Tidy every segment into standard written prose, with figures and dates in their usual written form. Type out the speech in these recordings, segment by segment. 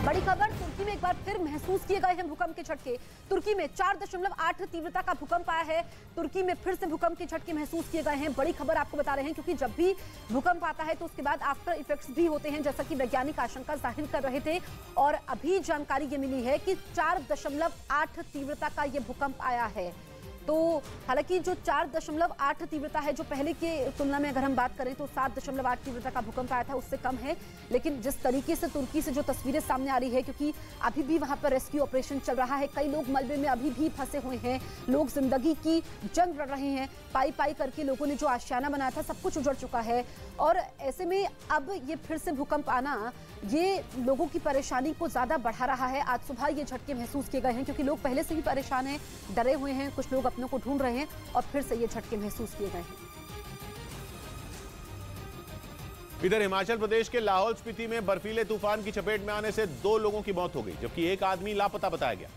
बड़ी खबर, तुर्की में एक बार फिर महसूस किए गए हैं भूकंप के झटके। तुर्की में 4.8 तीव्रता का भूकंप आया है। तुर्की में फिर से भूकंप के झटके महसूस किए गए हैं। बड़ी खबर आपको बता रहे हैं, क्योंकि जब भी भूकंप आता है तो उसके बाद आफ्टर इफेक्ट्स भी होते हैं, जैसा कि वैज्ञानिक आशंका जाहिर कर रहे थे। और अभी जानकारी ये मिली है कि 4.8 तीव्रता का ये भूकंप आया है। तो हालांकि जो 4.8 तीव्रता है, जो पहले के तुलना में अगर हम बात करें तो 7.8 तीव्रता का भूकंप आया था, उससे कम है। लेकिन जिस तरीके से तुर्की से जो तस्वीरें सामने आ रही है, क्योंकि अभी भी वहां पर रेस्क्यू ऑपरेशन चल रहा है, कई लोग मलबे में अभी भी फंसे हुए हैं, लोग जिंदगी की जंग लड़ रहे हैं, पाई पाई करके लोगों ने जो आशियाना बनाया था सब कुछ उजड़ चुका है। और ऐसे में अब ये फिर से भूकंप आना, ये लोगों की परेशानी को ज्यादा बढ़ा रहा है। आज सुबह ये झटके महसूस किए गए हैं, क्योंकि लोग पहले से ही परेशान हैं, डरे हुए हैं, कुछ लोग अपनों को ढूंढ रहे हैं, और फिर से ये झटके महसूस किए गए हैं। इधर हिमाचल प्रदेश के लाहौल स्पीति में बर्फीले तूफान की चपेट में आने से 2 लोगों की मौत हो गई, जबकि एक आदमी लापता बताया गया,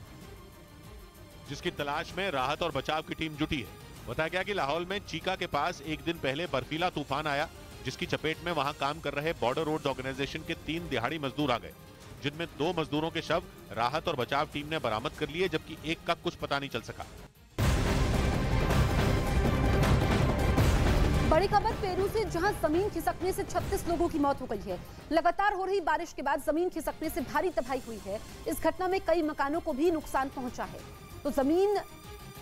जिसकी तलाश में राहत और बचाव की टीम जुटी है। बताया गया कि लाहौल में चीका के पास एक दिन पहले बर्फीला तूफान आया, जिसकी चपेट में वहां काम कर रहे बॉर्डर रोड्स ऑर्गेनाइजेशन के 3 दिहाड़ी मजदूर आ गए, जिनमें 2 मजदूरों के शव राहत और बचाव टीम ने बरामद कर लिए, जबकि एक का कुछ पता नहीं चल सका। बड़ी खबर पेरू से, जहां जमीन खिसकने से 36 लोगों की मौत हो गई है। लगातार हो रही बारिश के बाद जमीन खिसकने से भारी तबाही हुई है। इस घटना में कई मकानों को भी नुकसान पहुंचा है। तो जमीन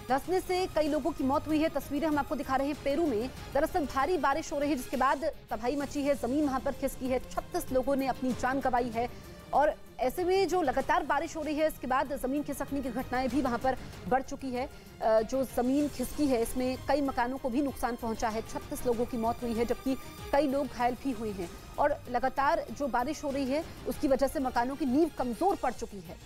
धंसने से कई लोगों की मौत हुई है। तस्वीरें हम आपको दिखा रहे हैं पेरू में। दरअसल भारी बारिश हो रही है, जिसके बाद तबाही मची है, जमीन वहां पर खिसकी है, 36 लोगों ने अपनी जान गंवाई है। और ऐसे में जो लगातार बारिश हो रही है, इसके बाद जमीन खिसकने की घटनाएं भी वहां पर बढ़ चुकी है। जो जमीन खिसकी है, इसमें कई मकानों को भी नुकसान पहुंचा है, 36 लोगों की मौत हुई है, जबकि कई लोग घायल भी हुए हैं। और लगातार जो बारिश हो रही है, उसकी वजह से मकानों की नींव कमजोर पड़ चुकी है।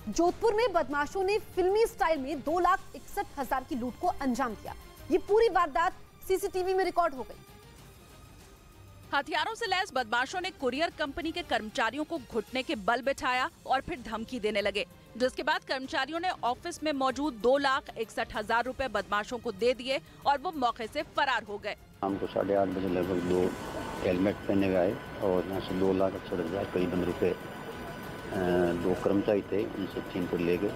जोधपुर में बदमाशों ने फिल्मी स्टाइल में 2,61,000 की लूट को अंजाम दिया। ये पूरी वारदात सीसीटीवी में रिकॉर्ड हो गई। हथियारों से लैस बदमाशों ने कुरियर कंपनी के कर्मचारियों को घुटने के बल बिठाया और फिर धमकी देने लगे, जिसके बाद कर्मचारियों ने ऑफिस में मौजूद 2,61,000 रुपए बदमाशों को दे दिए और वो मौके से फरार हो गए। शाम को 8:30 बजे लगभग 2 हेलमेट पहने हुए आए और यहाँ से 2,68,000 करीबन रुपए 2 कर्मचारी थे, उनसे छीन कर ले गए।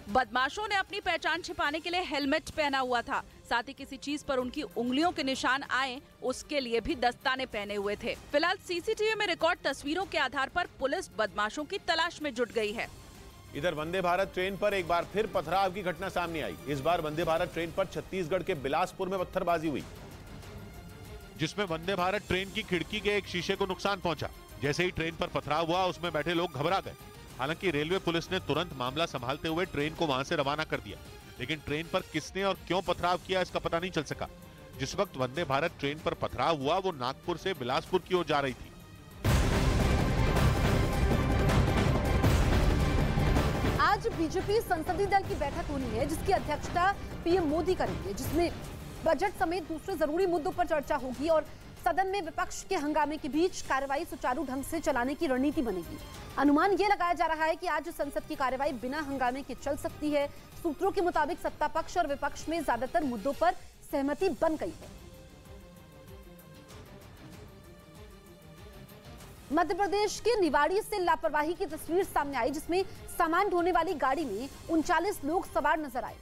बदमाशों ने अपनी पहचान छिपाने के लिए हेलमेट पहना हुआ था, साथ ही किसी चीज पर उनकी उंगलियों के निशान आए उसके लिए भी दस्ताने पहने हुए थे। फिलहाल सीसीटीवी में रिकॉर्ड तस्वीरों के आधार पर पुलिस बदमाशों की तलाश में जुट गई है। इधर वंदे भारत ट्रेन पर एक बार फिर पथराव की घटना सामने आई। इस बार वंदे भारत ट्रेन पर छत्तीसगढ़ के बिलासपुर में पत्थरबाजी हुई, जिसमें वंदे भारत ट्रेन की खिड़की के एक शीशे को नुकसान पहुंचा। जैसे ही ट्रेन पर पथराव हुआ, उसमें बैठे लोग घबरा गए। हालांकि रेलवे पुलिस ने तुरंत मामला संभालते हुए ट्रेन को वहां से रवाना कर दिया, लेकिन ट्रेन पर किसने और क्यों पथराव किया, इसका पता नहीं चल सका। जिस वक्त वंदे भारत ट्रेन पर पथराव हुआ, वो नागपुर से बिलासपुर की ओर जा रही थी। आज बीजेपी संसदीय दल की बैठक होनी है, जिसकी अध्यक्षता पीएम मोदी करेंगे, जिसमें बजट समेत दूसरे जरूरी मुद्दों पर चर्चा होगी और सदन में विपक्ष के हंगामे के बीच कार्रवाई सुचारू ढंग से चलाने की रणनीति बनेगी। अनुमान ये लगाया जा रहा है कि आज संसद की कार्रवाई बिना हंगामे के चल सकती है। सूत्रों के मुताबिक सत्ता पक्ष और विपक्ष में ज्यादातर मुद्दों पर सहमति बन गई है। मध्य प्रदेश के निवाड़ी से लापरवाही की तस्वीर सामने आई, जिसमें सामान ढोने वाली गाड़ी में 39 लोग सवार नजर आए।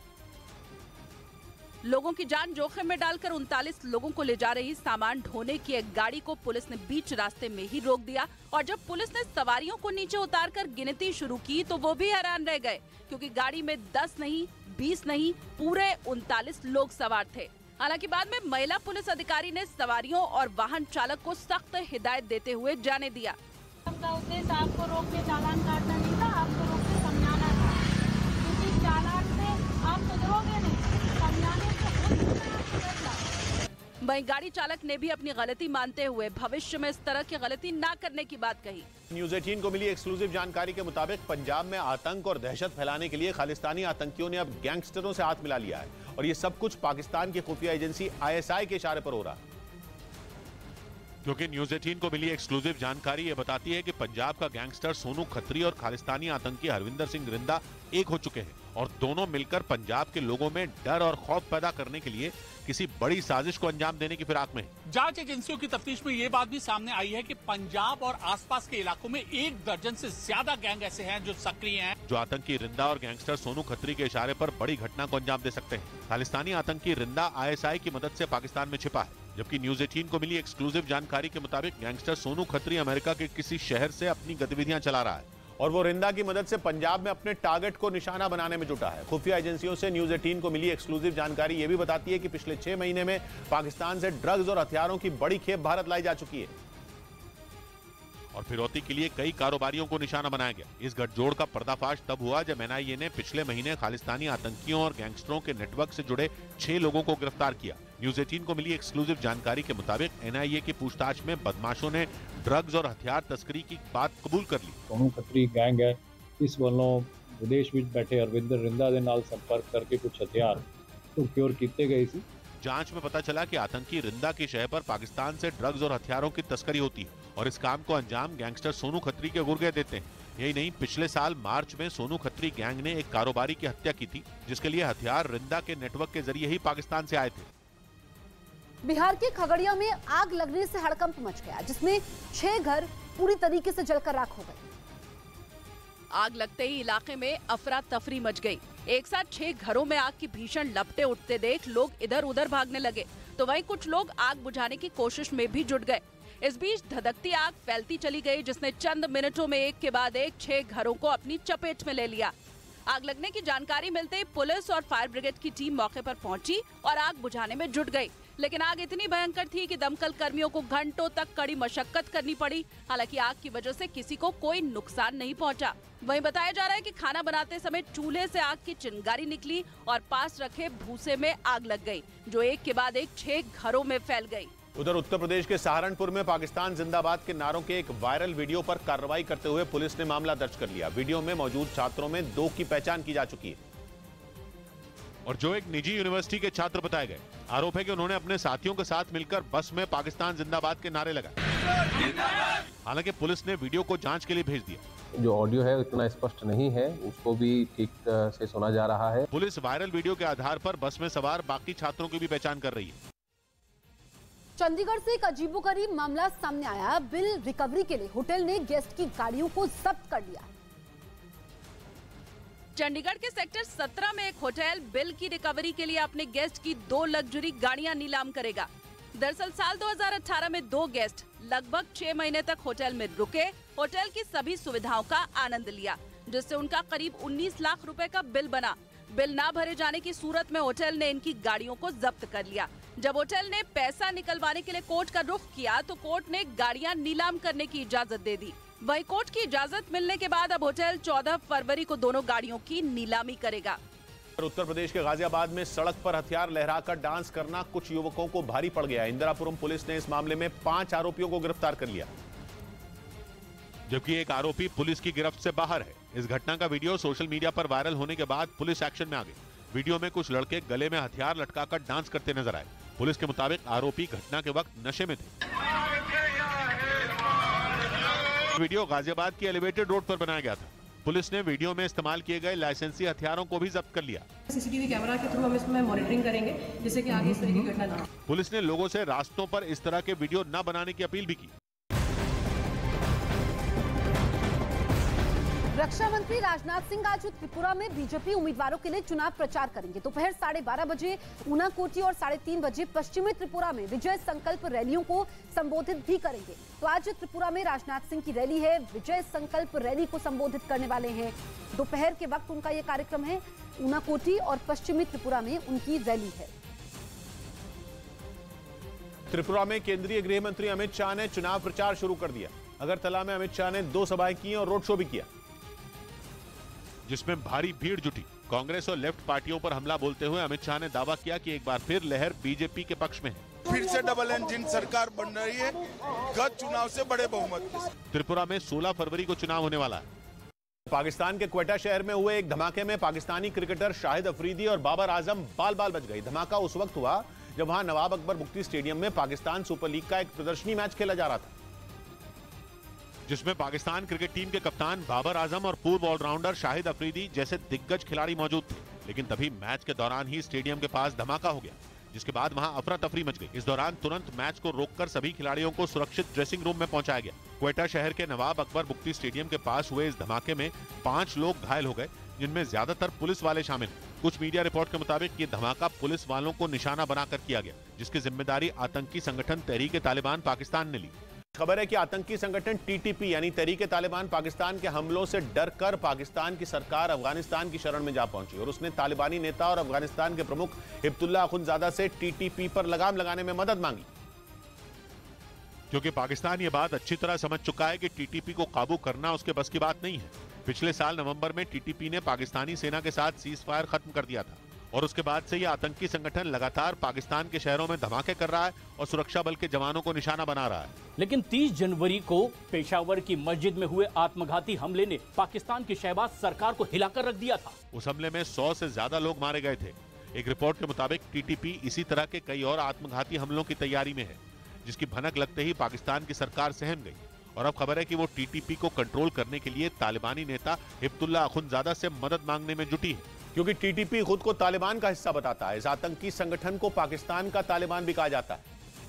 लोगों की जान जोखिम में डालकर 39 लोगों को ले जा रही सामान ढोने की एक गाड़ी को पुलिस ने बीच रास्ते में ही रोक दिया, और जब पुलिस ने सवारियों को नीचे उतारकर गिनती शुरू की तो वो भी हैरान रह गए, क्योंकि गाड़ी में 10 नहीं, 20 नहीं, पूरे 39 लोग सवार थे। हालांकि बाद में महिला पुलिस अधिकारी ने सवारियों और वाहन चालक को सख्त हिदायत देते हुए जाने दिया। आपका उद्देश्य आपको रोक के चालान काटना नहीं था, आपको रोक के समझाना था, क्योंकि चालान से आप सुधरोगे नहीं, समझाने से वहीं गाड़ी चालक ने भी अपनी गलती मानते हुए भविष्य में इस तरह की गलती ना करने की बात कही। न्यूज़ 18 को मिली एक्सक्लूसिव जानकारी के मुताबिक पंजाब में आतंक और दहशत फैलाने के लिए खालिस्तानी आतंकियों ने अब गैंगस्टरों से हाथ मिला लिया है, और ये सब कुछ पाकिस्तान की खुफिया एजेंसी ISI के इशारे पर हो रहा है। क्योंकि न्यूज 18 को मिली एक्सक्लूसिव जानकारी ये बताती है कि पंजाब का गैंगस्टर सोनू खत्री और खालिस्तानी आतंकी हरविंदर सिंह रिंदा एक हो चुके हैं और दोनों मिलकर पंजाब के लोगों में डर और खौफ पैदा करने के लिए किसी बड़ी साजिश को अंजाम देने की फिराक में। जांच एजेंसियों की तफ्तीश में ये बात भी सामने आई है कि पंजाब और आसपास के इलाकों में 1 दर्जन से ज्यादा गैंग ऐसे हैं जो सक्रिय हैं, जो आतंकी रिंदा और गैंगस्टर सोनू खत्री के इशारे पर बड़ी घटना को अंजाम दे सकते हैं। खालिस्तानी आतंकी रिंदा ISI की मदद से पाकिस्तान में छिपा है, जबकि न्यूज 18 को मिली एक्सक्लूसिव जानकारी के मुताबिक गैंगस्टर सोनू खत्री अमेरिका के किसी शहर से अपनी गतिविधियां चला रहा है और वो रिंदा की मदद से पंजाब में अपने टारगेट को निशाना बनाने में जुटा है। खुफिया एजेंसियों से न्यूज 18 को मिली एक्सक्लूसिव जानकारी ये भी बताती है कि पिछले 6 महीने में पाकिस्तान से ड्रग्स और हथियारों की बड़ी खेप भारत लाई जा चुकी है और फिरौती के लिए कई कारोबारियों को निशाना बनाया गया। इस गठजोड़ का पर्दाफाश तब हुआ जब NIA ने पिछले महीने खालिस्तानी आतंकियों और गैंगस्टरों के नेटवर्क से जुड़े 6 लोगों को गिरफ्तार किया। न्यूज 18 को मिली एक्सक्लूसिव जानकारी के मुताबिक NIA की पूछताछ में बदमाशों ने ड्रग्स और हथियार तस्करी की बात कबूल कर ली। सोनू खत्री गैंग है, इस वालों विदेश में बैठे अरविंदर रिंदा के नाल संपर्क करके कुछ हथियार प्रोक्योर किए गए थे। जांच में पता चला कि आतंकी रिंदा की शहर पर पाकिस्तान से ड्रग्स और हथियारों की तस्करी होती है और इस काम को अंजाम गैंगस्टर सोनू खत्री के गुर्गे देते हैं। यही नहीं, पिछले साल मार्च में सोनू खत्री गैंग ने एक कारोबारी की हत्या की थी, जिसके लिए हथियार रिंदा के नेटवर्क के जरिए ही पाकिस्तान से आए थे। बिहार के खगड़िया में आग लगने से हड़कंप मच गया, जिसमें 6 घर पूरी तरीके से जलकर राख हो गए। आग लगते ही इलाके में अफरा तफरी मच गई। एक साथ 6 घरों में आग की भीषण लपटें उठते देख लोग इधर उधर भागने लगे, तो वहीं कुछ लोग आग बुझाने की कोशिश में भी जुट गए। इस बीच धधकती आग फैलती चली गई, जिसने चंद मिनटों में एक के बाद एक 6 घरों को अपनी चपेट में ले लिया। आग लगने की जानकारी मिलते ही पुलिस और फायर ब्रिगेड की टीम मौके पर पहुंची और आग बुझाने में जुट गई, लेकिन आग इतनी भयंकर थी कि दमकल कर्मियों को घंटों तक कड़ी मशक्कत करनी पड़ी। हालांकि आग की वजह से किसी को कोई नुकसान नहीं पहुंचा। वहीं बताया जा रहा है कि खाना बनाते समय चूल्हे से आग की चिंगारी निकली और पास रखे भूसे में आग लग गई, जो एक के बाद एक 6 घरों में फैल गई। उधर उत्तर प्रदेश के सहारनपुर में पाकिस्तान जिंदाबाद के नारों के एक वायरल वीडियो पर कार्रवाई करते हुए पुलिस ने मामला दर्ज कर लिया। वीडियो में मौजूद छात्रों में 2 की पहचान की जा चुकी है और जो एक निजी यूनिवर्सिटी के छात्र बताए गए। आरोप है कि उन्होंने अपने साथियों के साथ मिलकर बस में पाकिस्तान जिंदाबाद के नारे लगाए। हालांकि पुलिस ने वीडियो को जांच के लिए भेज दिया। जो ऑडियो है उतना स्पष्ट नहीं है, उसको भी ठीक से सुना जा रहा है। पुलिस वायरल वीडियो के आधार पर बस में सवार बाकी छात्रों की भी पहचान कर रही है। चंडीगढ़ से एक अजीबोगरीब मामला सामने आया। बिल रिकवरी के लिए होटल ने गेस्ट की गाड़ियों को जब्त कर लिया। चंडीगढ़ के सेक्टर 17 में एक होटल बिल की रिकवरी के लिए अपने गेस्ट की 2 लग्जरी गाड़ियां नीलाम करेगा। दरअसल साल 2018 में 2 गेस्ट लगभग 6 महीने तक होटल में रुके, होटल की सभी सुविधाओं का आनंद लिया, जिससे उनका करीब 19 लाख रुपए का बिल बना। बिल ना भरे जाने की सूरत में होटल ने इनकी गाड़ियों को जब्त कर लिया। जब होटल ने पैसा निकलवाने के लिए कोर्ट का रुख किया तो कोर्ट ने गाड़ियां नीलाम करने की इजाजत दे दी। वहीं कोर्ट की इजाजत मिलने के बाद अब होटल 14 फरवरी को दोनों गाड़ियों की नीलामी करेगा। उत्तर प्रदेश के गाजियाबाद में सड़क पर हथियार लहराकर डांस करना कुछ युवकों को भारी पड़ गया। इंदिरापुरम पुलिस ने इस मामले में 5 आरोपियों को गिरफ्तार कर लिया, जबकि एक आरोपी पुलिस की गिरफ्त से बाहर है। इस घटना का वीडियो सोशल मीडिया पर वायरल होने के बाद पुलिस एक्शन में आ गई। वीडियो में कुछ लड़के गले में हथियार लटकाकर डांस करते नजर आए। पुलिस के मुताबिक आरोपी घटना के वक्त नशे में थे। वीडियो गाजियाबाद की एलिवेटेड रोड पर बनाया गया था। पुलिस ने वीडियो में इस्तेमाल किए गए लाइसेंसी हथियारों को भी जब्त कर लिया। सीसीटीवी कैमरा के थ्रू हम इसमें मॉनिटरिंग करेंगे, जिससे कि आगे इस तरह की घटना ना हो। पुलिस ने लोगों से रास्तों पर इस तरह के वीडियो न बनाने की अपील भी की। रक्षा मंत्री राजनाथ सिंह आज त्रिपुरा में बीजेपी उम्मीदवारों के लिए चुनाव प्रचार करेंगे। दोपहर 12:30 बजे ऊनाकोटी और 3:30 बजे पश्चिमी त्रिपुरा में विजय संकल्प रैलियों को संबोधित भी करेंगे। तो आज त्रिपुरा में राजनाथ सिंह की रैली है, विजय संकल्प रैली को संबोधित करने वाले हैं। दोपहर के वक्त उनका यह कार्यक्रम है। ऊनाकोटी और पश्चिमी त्रिपुरा में उनकी रैली है। त्रिपुरा में केंद्रीय गृह मंत्री अमित शाह ने चुनाव प्रचार शुरू कर दिया। अगरतला में अमित शाह ने 2 सभाएं की और रोड शो भी किया, जिसमें भारी भीड़ जुटी। कांग्रेस और लेफ्ट पार्टियों पर हमला बोलते हुए अमित शाह ने दावा किया कि एक बार फिर लहर बीजेपी के पक्ष में है। फिर से डबल इंजन सरकार बन रही है, गत चुनाव से बड़े बहुमत के साथ। त्रिपुरा में 16 फरवरी को चुनाव होने वाला है। पाकिस्तान के क्वेटा शहर में हुए एक धमाके में पाकिस्तानी क्रिकेटर शाहिद अफरीदी और बाबर आजम बाल बाल बच गई। धमाका उस वक्त हुआ जब वहां नवाब अकबर मुफ्ती स्टेडियम में पाकिस्तान सुपर लीग का एक प्रदर्शनी मैच खेला जा रहा था, जिसमें पाकिस्तान क्रिकेट टीम के कप्तान बाबर आजम और पूर्व ऑलराउंडर शाहिद अफरीदी जैसे दिग्गज खिलाड़ी मौजूद थे। लेकिन तभी मैच के दौरान ही स्टेडियम के पास धमाका हो गया, जिसके बाद वहां अफरा तफरी मच गई। इस दौरान तुरंत मैच को रोककर सभी खिलाड़ियों को सुरक्षित ड्रेसिंग रूम में पहुंचाया गया। क्वेटा शहर के नवाब अकबर मुफ्ती स्टेडियम के पास हुए इस धमाके में 5 लोग घायल हो गए, जिनमें ज्यादातर पुलिस वाले शामिल हैं। कुछ मीडिया रिपोर्ट के मुताबिक ये धमाका पुलिस वालों को निशाना बनाकर किया गया, जिसकी जिम्मेदारी आतंकी संगठन तहरीक-ए-तालिबान पाकिस्तान ने ली। खबर है कि आतंकी संगठन टीटीपी यानी तहरीक-ए-तालिबान पाकिस्तान के हमलों से डरकर पाकिस्तान की सरकार अफगानिस्तान की शरण में जा पहुंची और उसने तालिबानी नेता और अफगानिस्तान के प्रमुख हिब्तुल्लाह अखुंज़ादा से टीटीपी पर लगाम लगाने में मदद मांगी, क्योंकि पाकिस्तान ये बात अच्छी तरह समझ चुका है कि टीटीपी को काबू करना उसके बस की बात नहीं है। पिछले साल नवंबर में टीटीपी ने पाकिस्तानी सेना के साथ सीज फायर खत्म कर दिया था और उसके बाद से ये आतंकी संगठन लगातार पाकिस्तान के शहरों में धमाके कर रहा है और सुरक्षा बल के जवानों को निशाना बना रहा है। लेकिन 30 जनवरी को पेशावर की मस्जिद में हुए आत्मघाती हमले ने पाकिस्तान की शहबाज सरकार को हिलाकर रख दिया था। उस हमले में 100 से ज्यादा लोग मारे गए थे। एक रिपोर्ट के मुताबिक टीटीपी इसी तरह के कई और आत्मघाती हमलों की तैयारी में है, जिसकी भनक लगते ही पाकिस्तान की सरकार सहम गई और अब खबर है कि वो टीटीपी को कंट्रोल करने के लिए तालिबानी नेता हिब्तुल्लाह अखुंज़ादा से मदद मांगने में जुटी है। क्योंकि टीटीपी खुद को तालिबान का हिस्सा बताता है। इस आतंकी संगठन को पाकिस्तान का तालिबान भी कहा जाता है,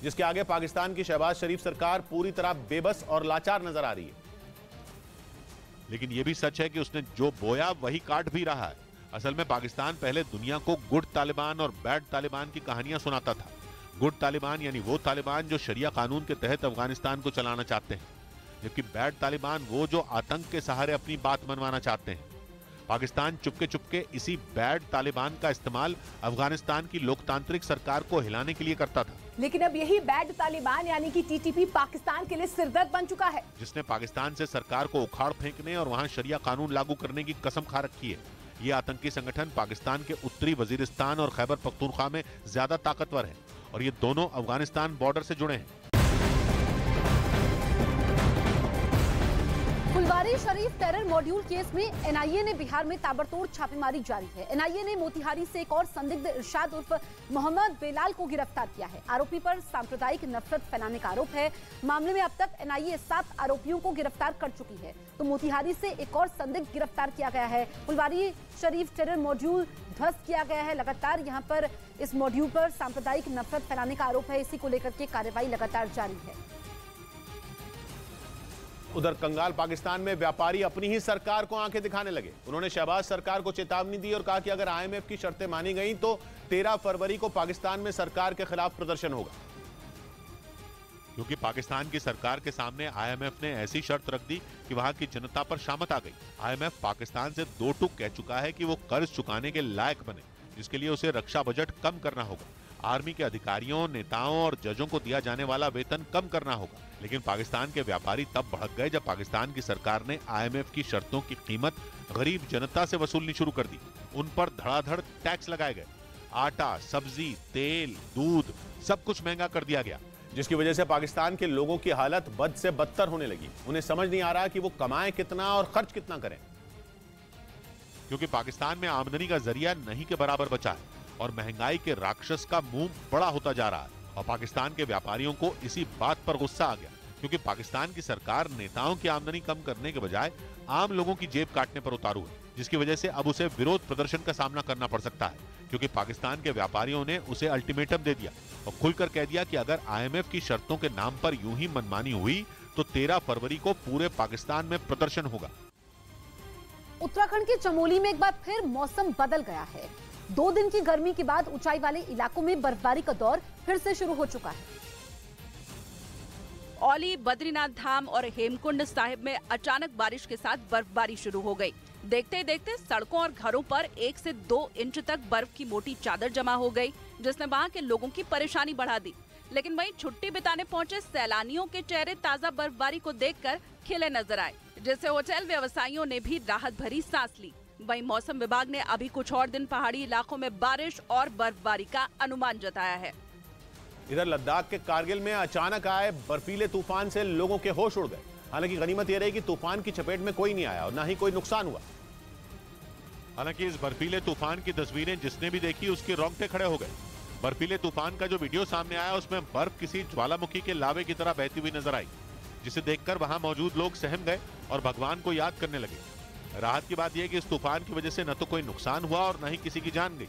जिसके आगे पाकिस्तान की शहबाज शरीफ सरकार पूरी तरह बेबस और लाचार नजर आ रही है। लेकिन यह भी सच है कि उसने जो बोया वही काट भी रहा है। असल में पाकिस्तान पहले दुनिया को गुड तालिबान और बैड तालिबान की कहानियां सुनाता था। गुड तालिबान यानी वो तालिबान जो शरिया कानून के तहत अफगानिस्तान को चलाना चाहते हैं, जबकि बैड तालिबान वो जो आतंक के सहारे अपनी बात मनवाना चाहते हैं। पाकिस्तान चुपके चुपके इसी बैड तालिबान का इस्तेमाल अफगानिस्तान की लोकतांत्रिक सरकार को हिलाने के लिए करता था। लेकिन अब यही बैड तालिबान यानी कि टीटीपी पाकिस्तान के लिए सिरदर्द बन चुका है, जिसने पाकिस्तान से सरकार को उखाड़ फेंकने और वहां शरिया कानून लागू करने की कसम खा रखी है। ये आतंकी संगठन पाकिस्तान के उत्तरी वजीरिस्तान और खैबर पख्तूनख्वा में ज्यादा ताकतवर है और ये दोनों अफगानिस्तान बॉर्डर से जुड़े हैं। Phulwari Sharif terror module case में एनआईए ने बिहार में ताबड़तोड़ छापेमारी जारी है। एनआईए ने मोतिहारी से एक और संदिग्ध इरशाद उर्फ मोहम्मद बेलाल को गिरफ्तार किया है। आरोपी पर सांप्रदायिक नफरत फैलाने का आरोप है। मामले में अब तक एनआईए 7 आरोपियों को गिरफ्तार कर चुकी है, तो मोतिहारी से एक और संदिग्ध गिरफ्तार किया गया है। फुलवारी शरीफ टेरर मॉड्यूल ध्वस्त किया गया है। लगातार यहाँ पर इस मॉड्यूल पर सांप्रदायिक नफरत फैलाने का आरोप है। इसी को लेकर के कार्रवाई लगातार जारी है। उधर कंगाल पाकिस्तान में व्यापारी अपनी ही सरकार को आंखें दिखाने लगे। उन्होंने शहबाज सरकार को चेतावनी दी और कहा कि अगर आईएमएफ की शर्तें मानी गई तो 13 फरवरी को पाकिस्तान में सरकार के खिलाफ प्रदर्शन होगा। क्योंकि पाकिस्तान की सरकार के सामने आईएमएफ ने ऐसी शर्त रख दी कि वहां की जनता पर शामत आ गई। आईएमएफ पाकिस्तान से 2 टूक कह चुका है कि वो कर्ज चुकाने के लायक बने, जिसके लिए उसे रक्षा बजट कम करना होगा, आर्मी के अधिकारियों, नेताओं और जजों को दिया जाने वाला वेतन कम करना होगा। लेकिन पाकिस्तान के व्यापारी तब भड़क गए जब पाकिस्तान की सरकार ने आईएमएफ की शर्तों की कीमत गरीब जनता से वसूलनी शुरू कर दी। उन पर धड़ाधड़ टैक्स लगाए गए। आटा, सब्जी, तेल, दूध सब कुछ महंगा कर दिया गया, जिसकी वजह से पाकिस्तान के लोगों की हालत बद से बदतर होने लगी। उन्हें समझ नहीं आ रहा कि वो कमाएं कितना और खर्च कितना करें, क्योंकि पाकिस्तान में आमदनी का जरिया नहीं के बराबर बचा है और महंगाई के राक्षस का मुंह बड़ा होता जा रहा है। और पाकिस्तान के व्यापारियों को इसी बात पर गुस्सा आ गया, क्योंकि पाकिस्तान की सरकार नेताओं की आमदनी कम करने के बजाय आम लोगों की जेब काटने पर उतारू है, जिसकी वजह से अब उसे विरोध प्रदर्शन का सामना करना पड़ सकता है। क्योंकि पाकिस्तान के व्यापारियों ने उसे अल्टीमेटम दे दिया और खुलकर कह दिया कि अगर आईएमएफ की शर्तों के नाम पर यूं ही मनमानी हुई तो 13 फरवरी को पूरे पाकिस्तान में प्रदर्शन होगा। उत्तराखंड के चमोली में एक बार फिर मौसम बदल गया है। 2 दिन की गर्मी के बाद ऊंचाई वाले इलाकों में बर्फबारी का दौर फिर से शुरू हो चुका है। औली, बद्रीनाथ धाम और हेमकुंड साहिब में अचानक बारिश के साथ बर्फबारी शुरू हो गई। देखते ही देखते सड़कों और घरों पर 1 से 2 इंच तक बर्फ की मोटी चादर जमा हो गई, जिसने वहां के लोगों की परेशानी बढ़ा दी। लेकिन वहीं छुट्टी बिताने पहुंचे सैलानियों के चेहरे ताजा बर्फबारी को देखकर खिले नजर आए, जिससे होटल व्यवसायियों ने भी राहत भरी सांस ली। वहीं मौसम विभाग ने अभी कुछ और दिन पहाड़ी इलाकों में बारिश और बर्फबारी का अनुमान जताया है। इधर लद्दाख के कारगिल में अचानक आए बर्फीले तूफान से लोगों के होश उड़ गए। हालांकि गनीमत यह रही कि तूफान की चपेट में कोई नहीं आया और न ही कोई नुकसान हुआ। हालांकि इस बर्फीले तूफान की तस्वीरें जिसने भी देखी उसके रोंगटे खड़े हो गए। बर्फीले तूफान का जो वीडियो सामने आया उसमें बर्फ किसी ज्वालामुखी के लावे की तरह बहती हुई नजर आई, जिसे देखकर वहां मौजूद लोग सहम गए और भगवान को याद करने लगे। राहत की बात यह कि इस तूफान की वजह से न तो कोई नुकसान हुआ और न ही किसी की जान गई।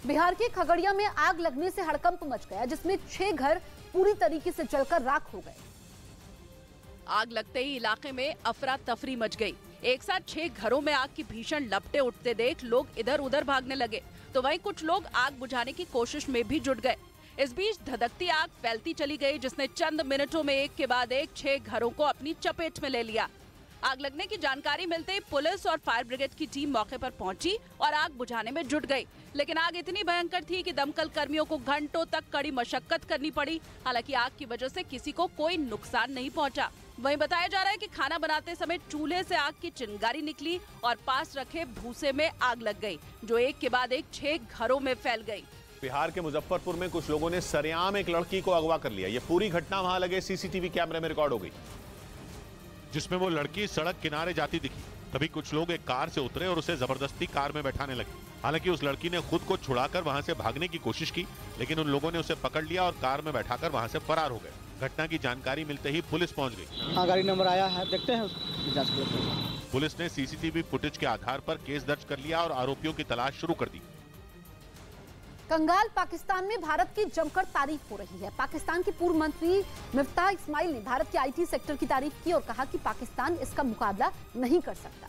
बिहार के खगड़िया में आग लगने से हड़कंप मच गया, जिसमें 6 घर पूरी तरीके से जलकर राख हो गए। आग लगते ही इलाके में अफरा तफरी मच गई। एक साथ 6 घरों में आग की भीषण लपटें उठते देख लोग इधर उधर भागने लगे, तो वहीं कुछ लोग आग बुझाने की कोशिश में भी जुट गए। इस बीच धधकती आग फैलती चली गई, जिसने चंद मिनटों में एक के बाद एक 6 घरों को अपनी चपेट में ले लिया। आग लगने की जानकारी मिलते ही पुलिस और फायर ब्रिगेड की टीम मौके पर पहुंची और आग बुझाने में जुट गई, लेकिन आग इतनी भयंकर थी कि दमकल कर्मियों को घंटों तक कड़ी मशक्कत करनी पड़ी। हालांकि आग की वजह से किसी को कोई नुकसान नहीं पहुंचा। वहीं बताया जा रहा है कि खाना बनाते समय चूल्हे से आग की चिंगारी निकली और पास रखे भूसे में आग लग गई, जो एक के बाद एक 6 घरों में फैल गई। बिहार के मुजफ्फरपुर में कुछ लोगों ने सरेआम एक लड़की को अगवा कर लिया। ये पूरी घटना वहां लगे सीसीटीवी कैमरे में रिकॉर्ड हो गई, जिसमें वो लड़की सड़क किनारे जाती दिखी। तभी कुछ लोग एक कार से उतरे और उसे जबरदस्ती कार में बैठाने लगे। हालांकि उस लड़की ने खुद को छुड़ाकर वहां से भागने की कोशिश की, लेकिन उन लोगों ने उसे पकड़ लिया और कार में बैठाकर वहां से फरार हो गए। घटना की जानकारी मिलते ही पुलिस पहुंच गई। हाँ, गाड़ी नंबर आया है, देखते हैं। पुलिस ने सीसीटीवी फुटेज के आधार पर केस दर्ज कर लिया और आरोपियों की तलाश शुरू कर दी। कंगाल पाकिस्तान में भारत की जमकर तारीफ हो रही है। पाकिस्तान के पूर्व मंत्री मिफ्ताह इस्माइल ने भारत के आईटी सेक्टर की तारीफ की और कहा कि पाकिस्तान इसका मुकाबला नहीं कर सकता।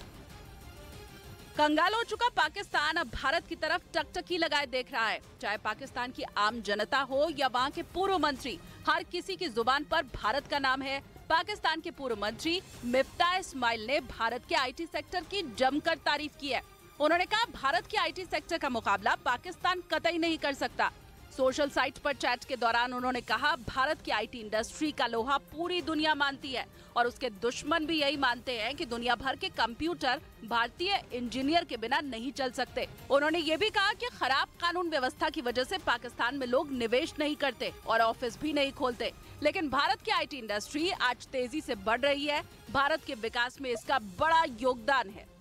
कंगाल हो चुका पाकिस्तान अब भारत की तरफ टकटकी लगाए देख रहा है। चाहे पाकिस्तान की आम जनता हो या वहां के पूर्व मंत्री, हर किसी की जुबान पर भारत का नाम है। पाकिस्तान के पूर्व मंत्री मिफ्ताह इस्माइल ने भारत के आईटी सेक्टर की जमकर तारीफ की है। उन्होंने कहा, भारत के आईटी सेक्टर का मुकाबला पाकिस्तान कतई नहीं कर सकता। सोशल साइट पर चैट के दौरान उन्होंने कहा, भारत की आईटी इंडस्ट्री का लोहा पूरी दुनिया मानती है और उसके दुश्मन भी यही मानते हैं कि दुनिया भर के कंप्यूटर भारतीय इंजीनियर के बिना नहीं चल सकते। उन्होंने ये भी कहा कि खराब कानून व्यवस्था की वजह से पाकिस्तान में लोग निवेश नहीं करते और ऑफिस भी नहीं खोलते, लेकिन भारत की आईटी इंडस्ट्री आज तेजी से बढ़ रही है। भारत के विकास में इसका बड़ा योगदान है।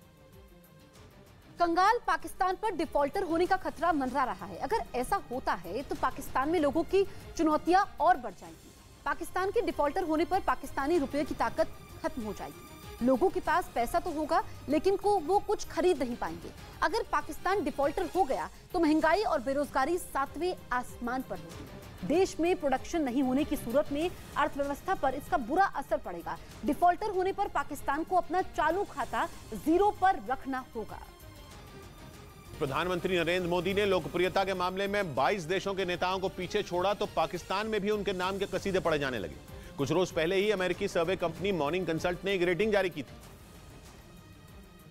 कंगाल पाकिस्तान पर डिफॉल्टर होने का खतरा मंडरा रहा है। अगर ऐसा होता है तो पाकिस्तान में लोगों की चुनौतियां और बढ़ जाएंगी। पाकिस्तान के डिफॉल्टर होने पर पाकिस्तानी रुपये की ताकत खत्म हो जाएगी। लोगों के पास पैसा तो होगा, लेकिन वो कुछ खरीद नहीं पाएंगे। अगर पाकिस्तान डिफॉल्टर हो गया तो महंगाई और बेरोजगारी 7वें आसमान पर होगी। देश में प्रोडक्शन नहीं होने की सूरत में अर्थव्यवस्था पर इसका बुरा असर पड़ेगा। डिफॉल्टर होने पर पाकिस्तान को अपना चालू खाता 0 पर रखना होगा। प्रधानमंत्री नरेंद्र मोदी ने लोकप्रियता के मामले में 22 देशों के नेताओं को पीछे छोड़ा तो पाकिस्तान में भी उनके नाम के कसीदे पढ़े जाने लगे। कुछ रोज पहले ही अमेरिकी सर्वे कंपनी मॉर्निंग कंसल्ट ने एक रेटिंग जारी की थी,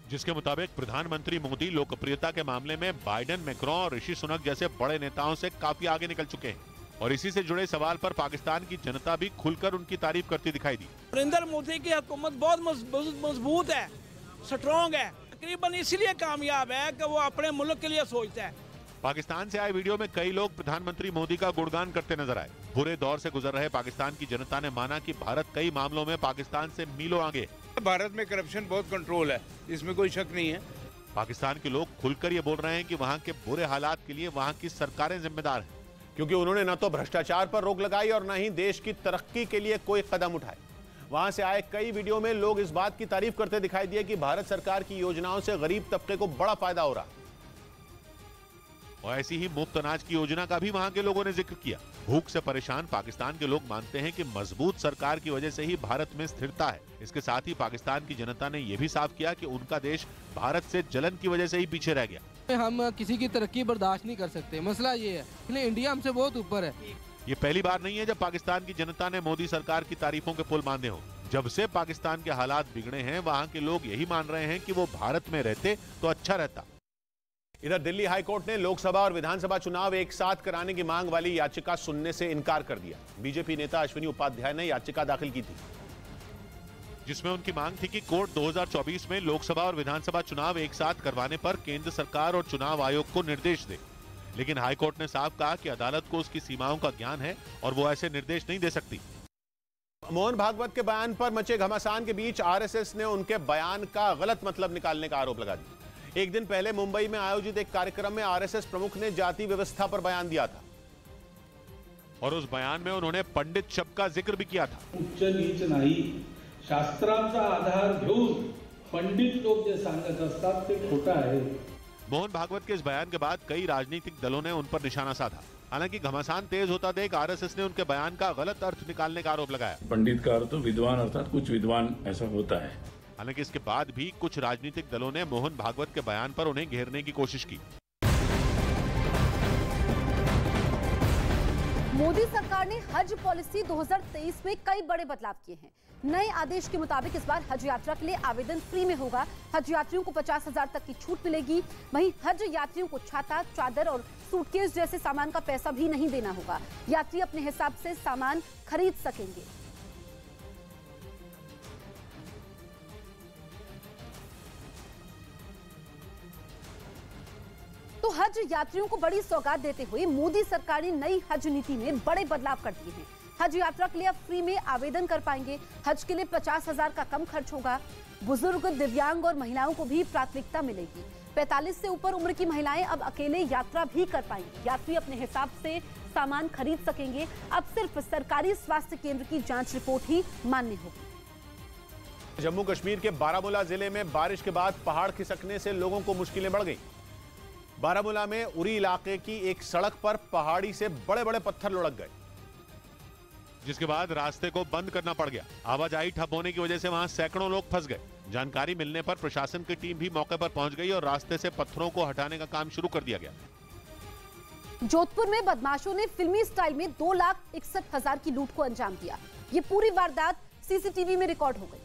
जिसके मुताबिक प्रधानमंत्री मोदी लोकप्रियता के मामले में बाइडेन, मैक्रोन और ऋषि सुनक जैसे बड़े नेताओं से काफी आगे निकल चुके हैं। और इसी से जुड़े सवाल पर पाकिस्तान की जनता भी खुलकर उनकी तारीफ करती दिखाई दी। नरेंद्र मोदी की हुकूमत बहुत मजबूत है, स्ट्रॉन्ग है, तकरीबन इसलिए कामयाब है कि वो अपने मुल्क के लिए सोचता है। पाकिस्तान से आए वीडियो में कई लोग प्रधानमंत्री मोदी का गुणगान करते नजर आए। बुरे दौर से गुजर रहे पाकिस्तान की जनता ने माना कि भारत कई मामलों में पाकिस्तान से मीलों आगे। भारत में करप्शन बहुत कंट्रोल है, इसमें कोई शक नहीं है। पाकिस्तान के लोग खुलकर ये बोल रहे हैं कि वहाँ के बुरे हालात के लिए वहाँ की सरकारें जिम्मेदार हैं, क्योंकि उन्होंने न तो भ्रष्टाचार पर रोक लगाई और न ही देश की तरक्की के लिए कोई कदम उठाए। वहां से आए कई वीडियो में लोग इस बात की तारीफ करते दिखाई दिए कि भारत सरकार की योजनाओं से गरीब तबके को बड़ा फायदा हो रहा। और ऐसी ही मुफ्त अनाज की योजना का भी वहां के लोगों ने जिक्र किया। भूख से परेशान पाकिस्तान के लोग मानते हैं कि मजबूत सरकार की वजह से ही भारत में स्थिरता है। इसके साथ ही पाकिस्तान की जनता ने यह भी साफ किया कि उनका देश भारत से जलन की वजह से ही पीछे रह गया। हम किसी की तरक्की बर्दाश्त नहीं कर सकते, मसला ये है, इसलिए इंडिया हमसे बहुत ऊपर है। ये पहली बार नहीं है जब पाकिस्तान की जनता ने मोदी सरकार की तारीफों के पुल बांधे हो। जब से पाकिस्तान के हालात बिगड़े हैं, वहां के लोग यही मान रहे हैं कि वो भारत में रहते तो अच्छा रहता। इधर दिल्ली हाईकोर्ट ने लोकसभा और विधानसभा चुनाव एक साथ कराने की मांग वाली याचिका सुनने से इनकार कर दिया। बीजेपी नेता अश्विनी उपाध्याय ने याचिका दाखिल की थी, जिसमें उनकी मांग थी कि कोर्ट 2024 में लोकसभा और विधानसभा चुनाव एक साथ करवाने पर केंद्र सरकार और चुनाव आयोग को निर्देश दे। लेकिन हाईकोर्ट ने साफ कहा कि अदालत को उसकी सीमाओं का ज्ञान है और वो ऐसे निर्देश नहीं दे सकती। मोहन भागवत के बयान पर मचे घमासान के बीच आरएसएस ने उनके बयान का गलत मतलब निकालने का आरोप लगा दिया। एक दिन पहले मुंबई में आयोजित एक कार्यक्रम में आरएसएस प्रमुख ने जाति व्यवस्था पर बयान दिया था और उस बयान में उन्होंने पंडित शब्द का जिक्र भी किया था। उच्च नीच नाही, शास्त्रांचा आधार घेऊन पंडित लोग जे सांगत असतात ते खोटं आहे। मोहन भागवत के इस बयान के बाद कई राजनीतिक दलों ने उन पर निशाना साधा। हालांकि घमासान तेज होता देख आरएसएस ने उनके बयान का गलत अर्थ निकालने का आरोप लगाया। पंडित का अर्थ विद्वान अर्थात कुछ विद्वान ऐसा होता है। हालांकि इसके बाद भी कुछ राजनीतिक दलों ने मोहन भागवत के बयान पर उन्हें घेरने की कोशिश की। मोदी सरकार ने हज पॉलिसी 2023 में कई बड़े बदलाव किए हैं। नए आदेश के मुताबिक इस बार हज यात्रा के लिए आवेदन फ्री में होगा। हज यात्रियों को 50,000 तक की छूट मिलेगी। वहीं हज यात्रियों को छाता, चादर और सूटकेस जैसे सामान का पैसा भी नहीं देना होगा। यात्री अपने हिसाब से सामान खरीद सकेंगे। तो हज यात्रियों को बड़ी सौगात देते हुए मोदी सरकार ने नई हज नीति में बड़े बदलाव कर दिए हैं। हज यात्रा के लिए अब फ्री में आवेदन कर पाएंगे। हज के लिए 50,000 का कम खर्च होगा। बुजुर्ग, दिव्यांग और महिलाओं को भी प्राथमिकता मिलेगी। 45 से ऊपर उम्र की महिलाएं अब अकेले यात्रा भी कर पाएंगी। यात्री अपने हिसाब से सामान खरीद सकेंगे। अब सिर्फ सरकारी स्वास्थ्य केंद्र की जांच रिपोर्ट ही मान्य होगी। जम्मू कश्मीर के बारामूला जिले में बारिश के बाद पहाड़ खिसकने से लोगों को मुश्किलें बढ़ गई। बारामूला में उरी इलाके की एक सड़क पर पहाड़ी से बड़े बड़े पत्थर लुढ़क गए, जिसके बाद रास्ते को बंद करना पड़ गया। आवाजाही ठप होने की वजह से वहां सैकड़ों लोग फंस गए। जानकारी मिलने पर प्रशासन की टीम भी मौके पर पहुंच गई और रास्ते से पत्थरों को हटाने का काम शुरू कर दिया गया। जोधपुर में बदमाशों ने फिल्मी स्टाइल में 2,61,000 की लूट को अंजाम दिया। ये पूरी वारदात सीसीटीवी में रिकॉर्ड हो गई।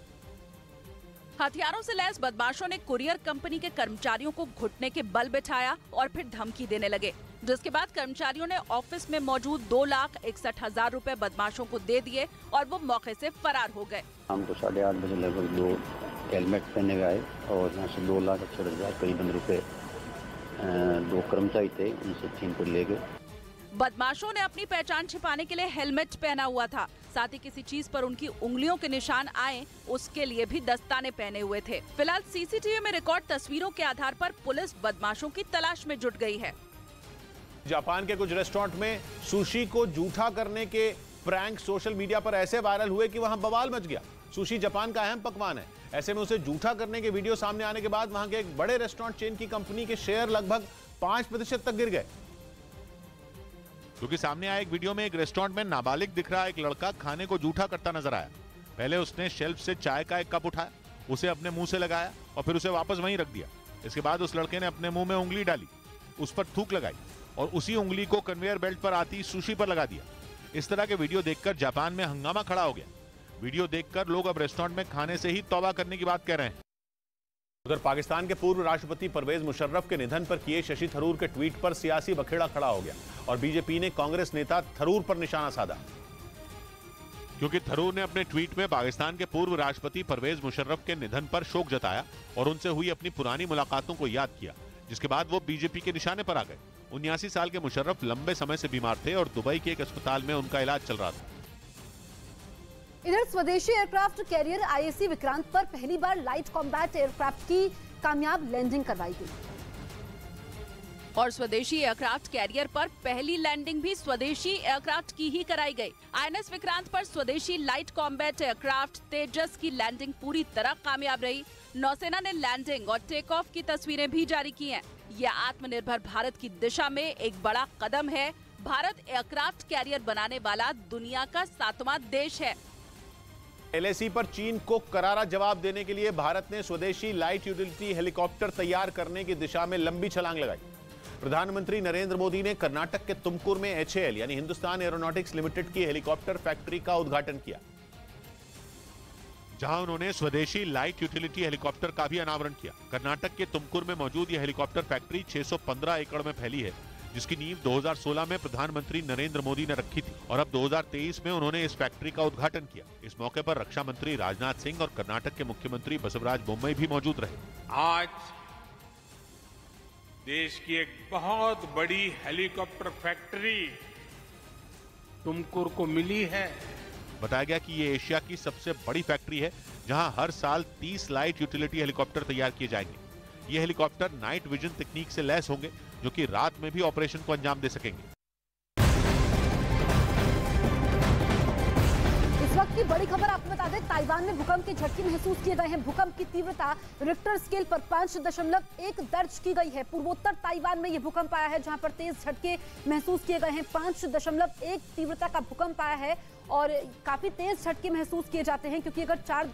हथियारों से लैस बदमाशों ने कुरियर कंपनी के कर्मचारियों को घुटने के बल बिठाया और फिर धमकी देने लगे, जिसके बाद कर्मचारियों ने ऑफिस में मौजूद 2,61,000 रुपए बदमाशों को दे दिए और वो मौके से फरार हो गए। शाम को 8:30 बजे लगभग 2 हेलमेट पहने गए और यहाँ से 2,68,000 करीबन रुपए 2 कर्मचारी थे, उनसे छीन कर ले गए। बदमाशों ने अपनी पहचान छिपाने के लिए हेलमेट पहना हुआ था। साथ ही किसी चीज पर उनकी उंगलियों के निशान आए उसके लिए भी दस्ताने पहने हुए थे। फिलहाल सीसीटीवी में रिकॉर्ड तस्वीरों के आधार पर पुलिस बदमाशों की तलाश में जुट गई है। जापान के कुछ रेस्टोरेंट में सुशी को जूठा करने के प्रैंक सोशल मीडिया पर ऐसे वायरल हुए कि वहां बवाल मच गया। सुशी जापान का अहम पकवान है। ऐसे में उसे जूठा करने के वीडियो सामने आने के बाद वहां के एक बड़े रेस्टोरेंट चेन की कंपनी के शेयर लगभग 5% तक गिर गए। क्योंकि सामने आया एक वीडियो में एक रेस्टोरेंट में नाबालिग दिख रहा एक लड़का खाने को जूठा करता नजर आया। पहले उसने शेल्फ से चाय का एक कप उठाया, उसे अपने मुंह से लगाया और फिर उसे वापस वहीं रख दिया। इसके बाद उस लड़के ने अपने मुंह में उंगली डाली, उस पर थूक लगाई और उसी उंगली को कन्वेयर बेल्ट पर आती सुशी पर लगा दिया। इस तरह के वीडियो देखकर जापान में हंगामा खड़ा हो गया। वीडियो देखकर लोग अब रेस्टोरेंट में खाने से ही तौबा करने की बात कह रहे हैं। उधर पाकिस्तान के पूर्व राष्ट्रपति परवेज मुशर्रफ के निधन पर किए शशि थरूर के ट्वीट पर सियासी बखेड़ा खड़ा हो गया और बीजेपी ने कांग्रेस नेता थरूर पर निशाना साधा। क्योंकि थरूर ने अपने ट्वीट में पाकिस्तान के पूर्व राष्ट्रपति परवेज मुशर्रफ के निधन पर शोक जताया और उनसे हुई अपनी पुरानी मुलाकातों को याद किया, जिसके बाद वो बीजेपी के निशाने पर आ गए। 79 साल के मुशर्रफ लंबे समय से बीमार थे और दुबई के एक अस्पताल में उनका इलाज चल रहा था। इधर स्वदेशी एयरक्राफ्ट कैरियर आईएसी विक्रांत पर पहली बार लाइट कॉम्बैट एयरक्राफ्ट की कामयाब लैंडिंग करवाई गई और स्वदेशी एयरक्राफ्ट कैरियर पर पहली लैंडिंग भी स्वदेशी एयरक्राफ्ट की ही कराई गई। आईएनएस विक्रांत पर स्वदेशी लाइट कॉम्बैट एयरक्राफ्ट तेजस की लैंडिंग पूरी तरह कामयाब रही। नौसेना ने लैंडिंग और टेक ऑफ की तस्वीरें भी जारी की हैं। यह आत्मनिर्भर भारत की दिशा में एक बड़ा कदम है। भारत एयरक्राफ्ट कैरियर बनाने वाला दुनिया का 7वां देश है। एलएसी पर चीन को करारा जवाब देने के लिए भारत ने स्वदेशी लाइट यूटिलिटी हेलीकॉप्टर तैयार करने की दिशा में लंबी छलांग लगाई। प्रधानमंत्री नरेंद्र मोदी ने कर्नाटक के तुमकुर में एचएएल यानी हिंदुस्तान एरोनॉटिक्स लिमिटेड की हेलीकॉप्टर फैक्ट्री का उद्घाटन किया, जहां उन्होंने स्वदेशी लाइट यूटिलिटी हेलीकॉप्टर का भी अनावरण किया। कर्नाटक के तुमकुर में मौजूद यह हेलीकॉप्टर फैक्ट्री 615 एकड़ में फैली है, जिसकी नींव 2016 में प्रधानमंत्री नरेंद्र मोदी ने रखी थी और अब 2023 में उन्होंने इस फैक्ट्री का उद्घाटन किया। इस मौके पर रक्षा मंत्री राजनाथ सिंह और कर्नाटक के मुख्यमंत्री बसवराज बोम्मई भी मौजूद रहे। आज देश की एक बहुत बड़ी हेलीकॉप्टर फैक्ट्री तुमकुर को मिली है। बताया गया कि ये एशिया की सबसे बड़ी फैक्ट्री है, जहां हर साल 30 लाइट यूटिलिटी हेलीकॉप्टर तैयार किए जाएंगे। ये हेलीकॉप्टर नाइट विजन तकनीक से लैस होंगे, जो कि रात में भी ऑपरेशन को अंजाम दे सकेंगे। इस वक्त की बड़ी खबर आपको बता दें, ताइवान में भूकंप के झटके महसूस किए गए हैं। भूकंप की तीव्रता रिक्टर स्केल पर 5.1 दर्ज की गई है। पूर्वोत्तर ताइवान में यह भूकंप आया है, जहां पर तेज झटके महसूस किए गए हैं। 5.1 तीव्रता का भूकंप आया है और काफी तेज झटके महसूस किए जाते हैं, क्योंकि अगर 4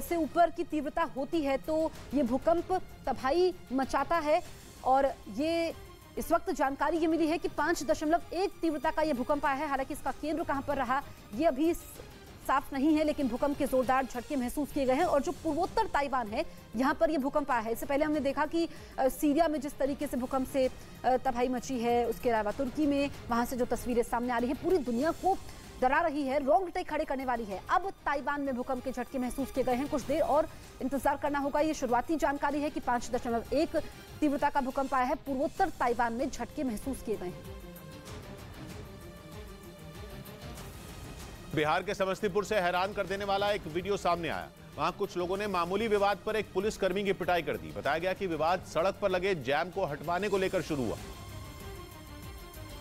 से ऊपर की तीव्रता होती है तो ये भूकंप तबाही मचाता है। और ये इस वक्त जानकारी ये मिली है कि 5.1 तीव्रता का ये भूकंप आया है। हालांकि इसका केंद्र कहां पर रहा ये अभी साफ नहीं है, लेकिन भूकंप के जोरदार झटके महसूस किए गए हैं। और जो पूर्वोत्तर ताइवान है, यहां पर यह भूकंप आया है। इससे पहले हमने देखा कि सीरिया में जिस तरीके से भूकंप से तबाही मची है, उसके अलावा तुर्की में वहां से जो तस्वीरें सामने आ रही हैं, पूरी दुनिया को डरा रही है, रोंगटे खड़े करने वाली है। अब ताइवान में भूकंप के झटके महसूस किए गए हैं। कुछ देर और इंतजार करना होगा। ये शुरुआती जानकारी है कि 5.1 तीव्रता का भूकंप आया है। पूर्वोत्तर ताइवान में झटके महसूस किए गए हैं। बिहार के समस्तीपुर से हैरान कर देने वाला एक वीडियो सामने आया। वहां कुछ लोगों ने मामूली विवाद पर एक पुलिसकर्मी की पिटाई कर दी। बताया गया कि विवाद सड़क पर लगे जैम को हटवाने को लेकर शुरू हुआ,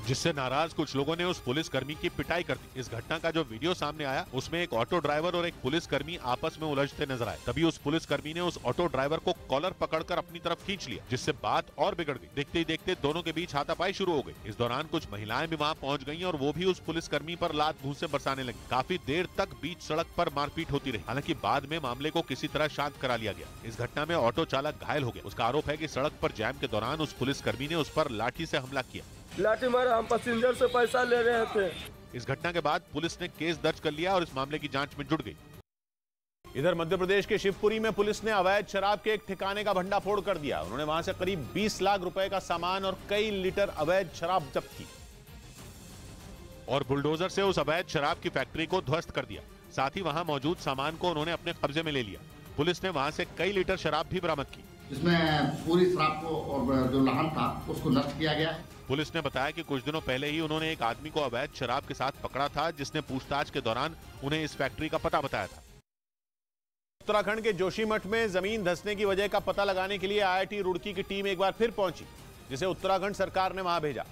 जिससे नाराज कुछ लोगों ने उस पुलिसकर्मी की पिटाई कर दी। इस घटना का जो वीडियो सामने आया, उसमें एक ऑटो ड्राइवर और एक पुलिसकर्मी आपस में उलझते नजर आए। तभी उस पुलिसकर्मी ने उस ऑटो ड्राइवर को कॉलर पकड़कर अपनी तरफ खींच लिया, जिससे बात और बिगड़ गई। देखते ही देखते दोनों के बीच हाथापाई शुरू हो गई। इस दौरान कुछ महिलाएं भी वहां पहुंच गईं और वो भी उस पुलिसकर्मी पर लात घूंसे बरसाने लगी। काफी देर तक बीच सड़क पर मारपीट होती रही। हालांकि बाद में मामले को किसी तरह शांत करा लिया गया। इस घटना में ऑटो चालक घायल हो गया। उसका आरोप है कि सड़क पर जैम के दौरान उस पुलिसकर्मी ने उस पर लाठी से हमला किया। लाठी मारा, हम पैसेंजर से पैसा ले रहे थे। इस घटना के बाद पुलिस ने केस दर्ज कर लिया और इस मामले की जांच में जुट गई। इधर मध्य प्रदेश के शिवपुरी में पुलिस ने अवैध शराब के एक ठिकाने का भंडाफोड़ कर दिया। उन्होंने वहां से करीब 20 लाख रुपए का सामान और कई लीटर अवैध शराब जब्त की और बुलडोजर से उस अवैध शराब की फैक्ट्री को ध्वस्त कर दिया। साथ ही वहां मौजूद सामान को उन्होंने अपने कब्जे में ले लिया। पुलिस ने वहां से कई लीटर शराब भी बरामद की, जिसमें पूरी शराब को और जो लाहन था उसको नष्ट किया गया। पुलिस ने बताया कि कुछ दिनों पहले ही उन्होंने एक आदमी को अवैध शराब के साथ पकड़ा था, जिसने पूछताछ के दौरान उन्हें इस फैक्ट्री का पता बताया था। उत्तराखंड के जोशीमठ में जमीन धंसने की वजह का पता लगाने के लिए IIT रुड़की की टीम एक बार फिर पहुंची, जिसे उत्तराखंड सरकार ने वहां भेजा।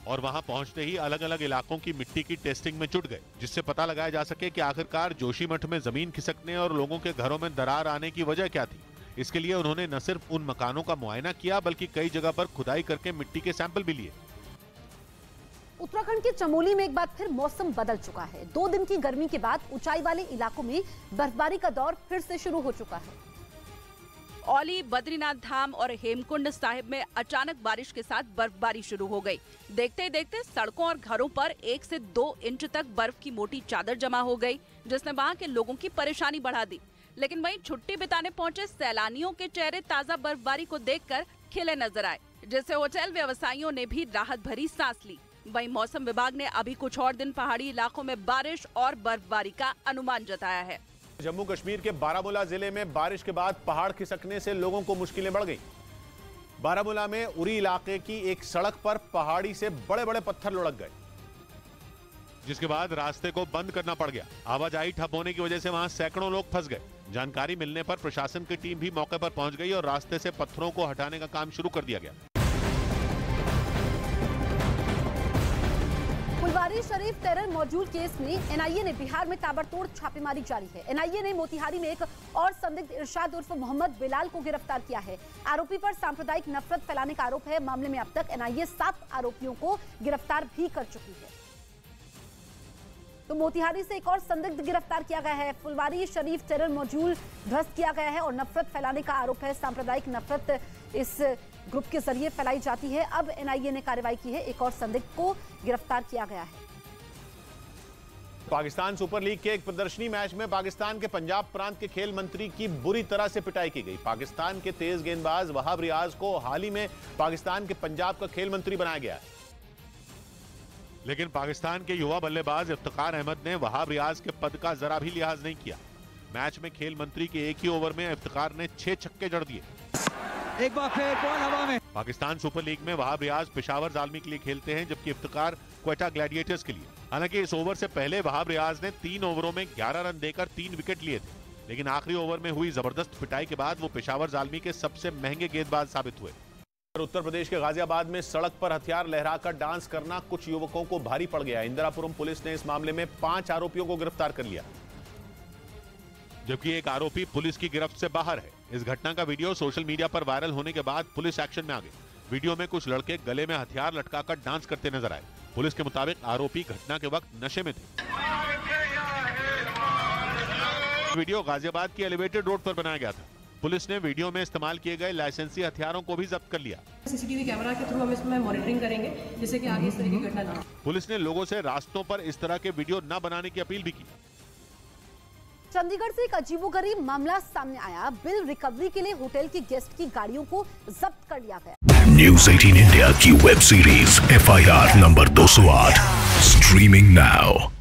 और वहां पहुंचते ही अलग अलग इलाकों की मिट्टी की टेस्टिंग में जुट गए, जिससे पता लगाया जा सके कि आखिरकार जोशीमठ में जमीन खिसकने और लोगों के घरों में दरार आने की वजह क्या थी। इसके लिए उन्होंने न सिर्फ उन मकानों का मुआयना किया, बल्कि कई जगह पर खुदाई करके मिट्टी के सैंपल भी लिए। उत्तराखंड के चमोली में एक बार फिर मौसम बदल चुका है। 2 दिन की गर्मी के बाद ऊंचाई वाले इलाकों में बर्फबारी का दौर फिर से शुरू हो चुका है। औली, बद्रीनाथ धाम और हेमकुंड साहिब में अचानक बारिश के साथ बर्फबारी शुरू हो गई। देखते ही देखते सड़कों और घरों पर 1 से 2 इंच तक बर्फ की मोटी चादर जमा हो गई, जिसने वहां के लोगों की परेशानी बढ़ा दी। लेकिन वहीं छुट्टी बिताने पहुंचे सैलानियों के चेहरे ताजा बर्फबारी को देखकर खिले नजर आए, जिससे होटल व्यवसायियों ने भी राहत भरी सांस ली। वहीं मौसम विभाग ने अभी कुछ और दिन पहाड़ी इलाकों में बारिश और बर्फबारी का अनुमान जताया है। जम्मू कश्मीर के बारामूला जिले में बारिश के बाद पहाड़ खिसकने से लोगों को मुश्किलें बढ़ गई। बारामूला में उरी इलाके की एक सड़क पर पहाड़ी से बड़े बड़े पत्थर लुढ़क गए, जिसके बाद रास्ते को बंद करना पड़ गया। आवाजाही ठप होने की वजह से वहां सैकड़ों लोग फंस गए। जानकारी मिलने पर प्रशासन की टीम भी मौके पर पहुंच गई और रास्ते से पत्थरों को हटाने का काम शुरू कर दिया गया। Phulwari Sharif terror module case में NIA ने बिहार में ताबड़तोड़ छापेमारी जारी है। NIA ने मोतिहारी में एक और संदिग्ध इरशाद उर्फ मोहम्मद बिलाल को गिरफ्तार किया है। आरोपी पर सांप्रदायिक नफरत फैलाने का आरोप है। मामले में अब तक NIA 7 आरोपियों को गिरफ्तार भी कर चुकी है। तो मोतिहारी से एक और संदिग्ध गिरफ्तार किया गया है। फुलवारी शरीफ टेरर मॉड्यूल ध्वस्त किया गया है और नफरत फैलाने का आरोप है। सांप्रदायिक नफरत इस ग्रुप के जरिए फैलाई जाती है। अब NIA ने कार्रवाई की है, एक और संदिग्ध को गिरफ्तार किया गया है। पाकिस्तान सुपर लीग के एक प्रदर्शनी मैच में पाकिस्तान के पंजाब प्रांत के खेल मंत्री की बुरी तरह से पिटाई की गई। पाकिस्तान के तेज गेंदबाज वहाब रियाज को हाल ही में पाकिस्तान के पंजाब का खेल मंत्री बनाया गया है। लेकिन पाकिस्तान के युवा बल्लेबाज इफ्तिकार अहमद ने वहाब रियाज के पद का जरा भी लिहाज नहीं किया। मैच में खेल मंत्री के एक ही ओवर में इफ्तिकार ने 6 छक्के जड़ दिए। एक बार फिर बॉल हवा में। पाकिस्तान सुपर लीग में वहाब रियाज पेशावर जालमी के लिए खेलते हैं, जबकि इफ्तिकार क्वेटा ग्लैडिएटर्स के लिए। हालांकि इस ओवर से पहले वहाब रियाज ने 3 ओवरों में 11 रन देकर 3 विकेट लिए थे। लेकिन आखिरी ओवर में हुई जबरदस्त पिटाई के बाद वो पेशावर जालमी के सबसे महंगे गेंदबाज साबित हुए। उत्तर प्रदेश के गाजियाबाद में सड़क पर हथियार लहराकर डांस करना कुछ युवकों को भारी पड़ गया। इंदिरापुरम पुलिस ने इस मामले में 5 आरोपियों को गिरफ्तार कर लिया, जबकि एक आरोपी पुलिस की गिरफ्त से बाहर है। इस घटना का वीडियो सोशल मीडिया पर वायरल होने के बाद पुलिस एक्शन में आ गई। वीडियो में कुछ लड़के गले में हथियार लटकाकर डांस करते नजर आए। पुलिस के मुताबिक आरोपी घटना के वक्त नशे में थे। वीडियो गाजियाबाद की एलिवेटेड रोड पर बनाया गया था। पुलिस ने वीडियो में इस्तेमाल किए गए लाइसेंसी हथियारों को भी जब्त कर लिया। सीसीटीवी कैमरा के थ्रू हम इसमें मॉनिटरिंग करेंगे जिससे कि आगे इस तरह की घटना ना हो। पुलिस ने लोगों से रास्तों पर इस तरह के वीडियो न बनाने की अपील भी की। चंडीगढ़ से एक अजीबोगरीब मामला सामने आया। बिल रिकवरी के लिए होटल की गेस्ट की गाड़ियों को जब्त कर लिया गया। न्यूज़ 18 इंडिया की web series FIR number 208 streaming now.